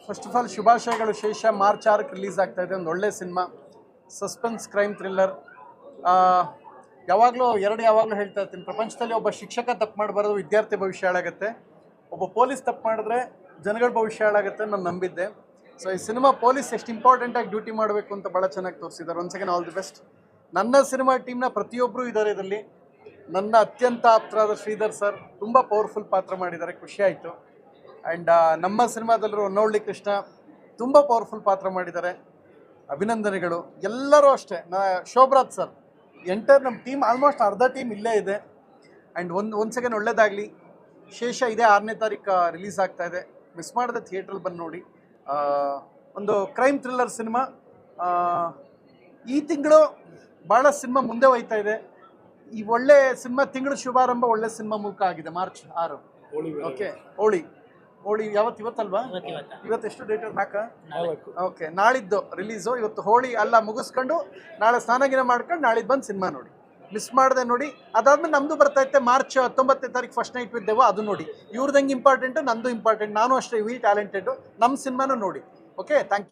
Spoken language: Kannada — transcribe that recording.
ಫಸ್ಟ್ ಆಫ್ ಆಲ್ ಶುಭಾಶಯಗಳು. ಶೇಷ ಮಾರ್ಚ್ 6ಕ್ಕೆ ರಿಲೀಸ್ ಆಗ್ತಾ ಇದೆ. ಒಂದು ಒಳ್ಳೆ ಸಿನಿಮಾ, ಸಸ್ಪೆನ್ಸ್ ಕ್ರೈಮ್ ಥ್ರಿಲ್ಲರ್. ಯಾವಾಗಲೂ ಹೇಳ್ತಾ ಇರ್ತೀನಿ, ಪ್ರಪಂಚದಲ್ಲಿ ಒಬ್ಬ ಶಿಕ್ಷಕ ತಪ್ಪು ಮಾಡಬಾರ್ದು, ವಿದ್ಯಾರ್ಥಿ ಭವಿಷ್ಯ ಹಾಳಾಗುತ್ತೆ. ಒಬ್ಬ ಪೊಲೀಸ್ ತಪ್ಪು ಮಾಡಿದ್ರೆ ಜನಗಳ ಭವಿಷ್ಯ ಹಾಳಾಗುತ್ತೆ ನಾನು ನಂಬಿದ್ದೆ. ಸೊ ಈ ಸಿನಿಮಾ ಪೊಲೀಸ್ ಎಷ್ಟು ಇಂಪಾರ್ಟೆಂಟಾಗಿ ಡ್ಯೂಟಿ ಮಾಡಬೇಕು ಅಂತ ಭಾಳ ಚೆನ್ನಾಗಿ ತೋರಿಸಿದ್ದಾರೆ. Once again all the best. ನನ್ನ ಸಿನಿಮಾ ಟೀಮ್ನ ಪ್ರತಿಯೊಬ್ಬರು ಇದ್ದಾರೆ ಇದರಲ್ಲಿ. ನನ್ನ ಅತ್ಯಂತ ಆಪ್ತರಾದ ಶ್ರೀಧರ್ ಸರ್ ತುಂಬ ಪವರ್ಫುಲ್ ಪಾತ್ರ ಮಾಡಿದ್ದಾರೆ, ಖುಷಿ ಆಯಿತು. ಆ್ಯಂಡ್ ನಮ್ಮ ಸಿನಿಮಾದಲ್ಲೂ ಹೊನ್ನವಳ್ಳಿ ಕೃಷ್ಣ ತುಂಬ ಪವರ್ಫುಲ್ ಪಾತ್ರ ಮಾಡಿದ್ದಾರೆ, ಅಭಿನಂದನೆಗಳು. ಎಲ್ಲರೂ ಅಷ್ಟೇ. ಶೋಭರಾಜ್ ಸರ್ ನಮ್ಮ ಟೀಮ್ ಆಲ್ಮೋಸ್ಟ್ ಅರ್ಧ ಟೀಮ್ ಇಲ್ಲೇ ಇದೆ. ಆ್ಯಂಡ್ ಒಂದು ಸೆಕೆಂಡ್ ಒಳ್ಳೇದಾಗಲಿ. ಶೇಷ ಇದೇ 6ನೇ ತಾರೀಕು ರಿಲೀಸ್ ಆಗ್ತಾ ಇದೆ, ಮಿಸ್ ಮಾಡದೆ ಥಿಯೇಟ್ರಲ್ಲಿ ಬಂದು ನೋಡಿ. ಒಂದು ಕ್ರೈಮ್ ಥ್ರಿಲ್ಲರ್ ಸಿನಿಮಾ. ಈ ತಿಂಗಳು ಭಾಳ ಸಿನಿಮಾ ಮುಂದೆ ಹೋಯ್ತಾ ಇದೆ. ಈ ಒಳ್ಳೆ ಸಿನಿಮಾ ತಿಂಗಳು ಶುಭಾರಂಭ ಒಳ್ಳೆ ಸಿನಿಮಾ ಮೂಲಕ ಆಗಿದೆ. ಮಾರ್ಚ್ 6. ಓಕೆ, ಹೋಳಿ ಇವತ್ತಲ್ವಾ? ಇವತ್ತು ಎಷ್ಟು ಡೇಟ್? 4. ಓಕೆ, ನಾಳಿದ್ದು ರಿಲೀಸು. ಇವತ್ತು ಹೋಳಿ ಎಲ್ಲ ಮುಗಿಸ್ಕೊಂಡು ನಾಳೆ ಸ್ನಾನಗಿನ ಮಾಡ್ಕೊಂಡು ನಾಳಿದ್ದು ಬಂದು ಸಿನಿಮಾ ನೋಡಿ, ಮಿಸ್ ಮಾಡದೆ ನೋಡಿ. ಅದಾದ್ಮೇಲೆ ನಮ್ಮದು ಬರ್ತಾಯಿತ್ತೆ ಮಾರ್ಚ್ 19ನೇ ತಾರೀಕು ಫಸ್ಟ್ ನೈಟ್ ವಿತ್ ದೇವ, ಅದು ನೋಡಿ. ಇವ್ರದಂಗೆ ಇಂಪಾರ್ಟೆಂಟು, ನಂದು ಇಂಪಾರ್ಟೆಂಟ್. ನಾನು ಅಷ್ಟೇ ವಿ ಟ್ಯಾಲೆಂಟೆಡು. ನಮ್ಮ ಸಿನಿಮಾನು ನೋಡಿ. Okay, thank you.